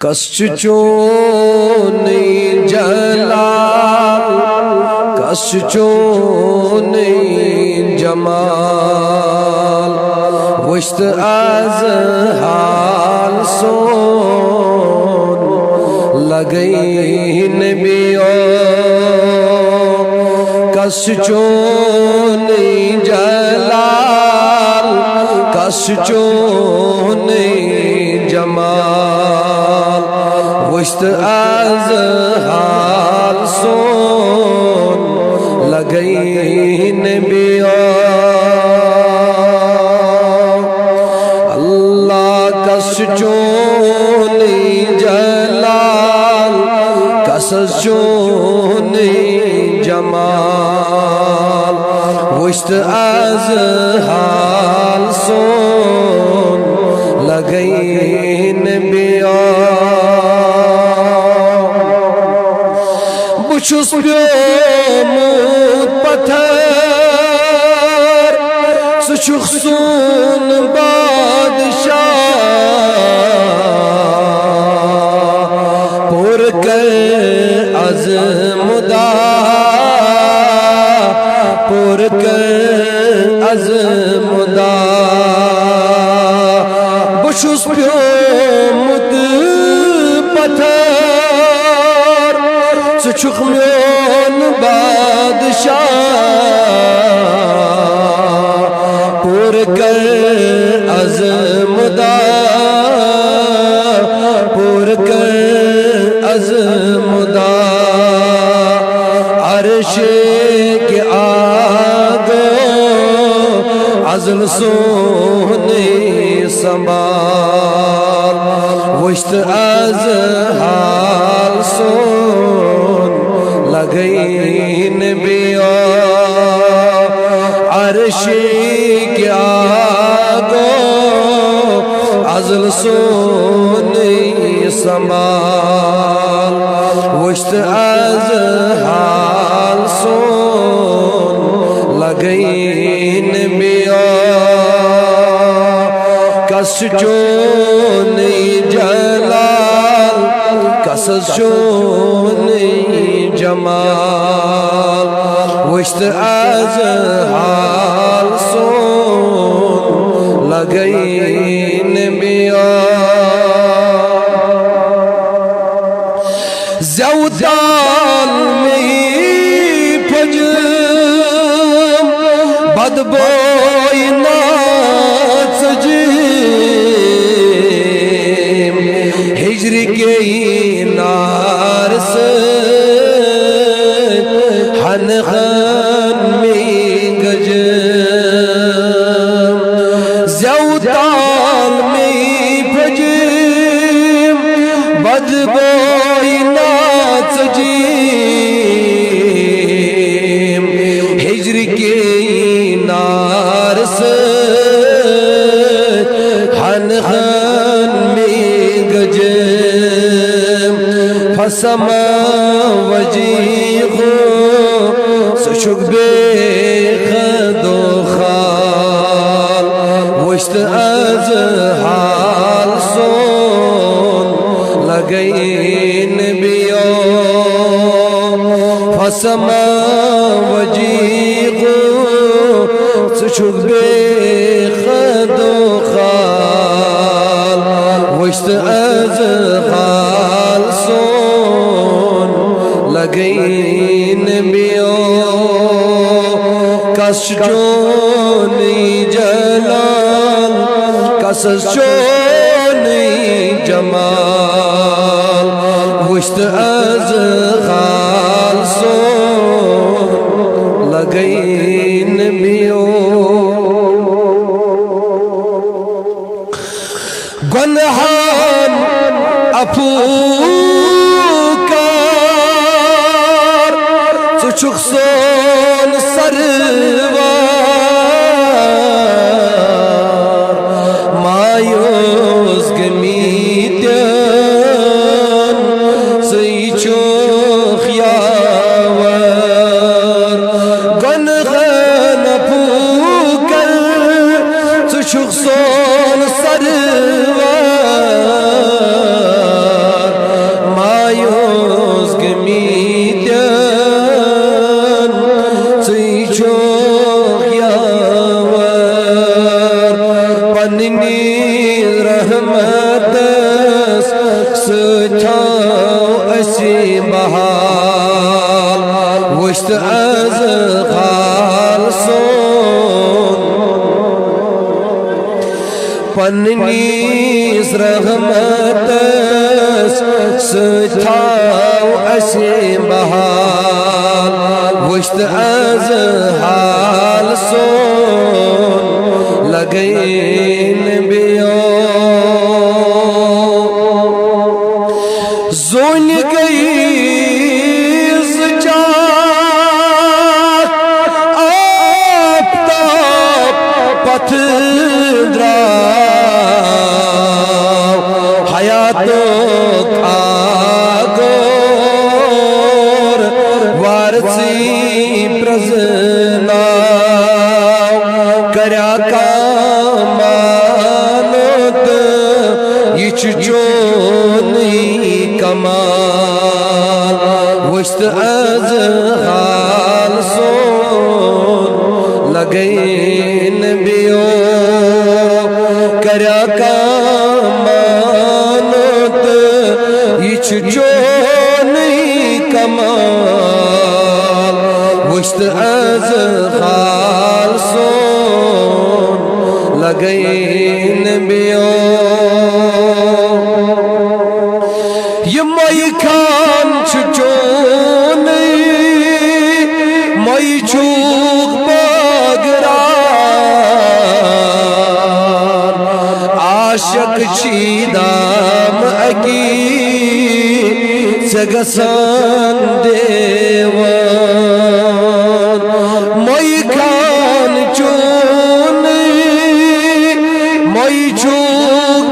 कसचोन जलाल कसचोन जमाल वश्त आज हाल सोन लगई नबियो कसचोन जलाल कसचोन जमाल वश्त आज हाल सोन लगई नबियो अल्लाह कसचोन जलाल कसचोन जमाल वश्त आज हाल सोन लगई नबियो बुछुस प्योमुत पत्थर सुचुख सुन बादशाह पुर कर अज़मुदा पुर कर अज़मुदा बुछुस प्योमुत पत्थर सुचुख म्योन बादशाह पुर कर अज़मुदा पुर कर अज़मुदा अर्श के आगो अज़ल सोने संभाल वश्त आज हाल सोन लगई नबियो अर्श के आगो अज़ल सोने संभाल वश्त आज हाल सोन लगई नबियो कसचोन जलाल कसचोन जमाल वश्त आज हाल सोन लगई नबियो ज़ौताल में फजम बदबोई नाच जीम हिजर के नार से हन खन में गजम ज़ौताल में फजम बदबोई नाच जीम हिजर के नार से हन हन में गजम फसमा वजीहो सुशुक बेखदो खाल वश्त आज हाल सोन लगई नबियो फसमा वजीहो सुशुक बेखदो खाल वश्त आज हाल सोन लगई नबियो कसचोन जलाल कसचोन जमाल वश्त आज हाल सोन लगई नबियो गुनहान अफूकार सुचुख सोन सरवार मायूस गमीत्यन सईचोख यावर गुनहान अफूकार सुचुख सोन सरवार ستھاو اسی بحال وشت از خال سون پننیس رحمتس ستھاو اسی بحال وشت از حال سون لگین بیو زون گئی زجات آفتاب پتھ دراو حیاتو کھاگور وارسی پرزناو کریا کامانت یہ چونی کمال وشت از حال سون لگین بیو کریا کامانت یہ چونی کمال وشت از حال سون لگین بیو یہ مائی کھان چونی مائی چوک بگران عاشق چیدام اکی سگسان دیوان مائی کھان چونی مائی چوک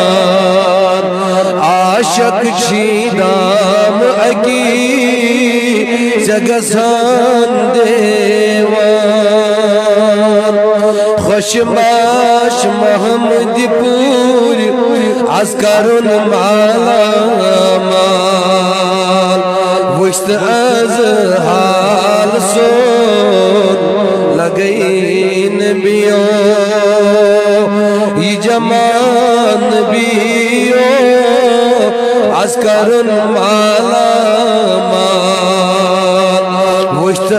بگران عاشق چیدام اکی سگسان دیوان خوشماش محمد پور عسکرون مالا مال وشت از حال سون لگین بیو یہ جمان بیو عسکرون مالا مال وشت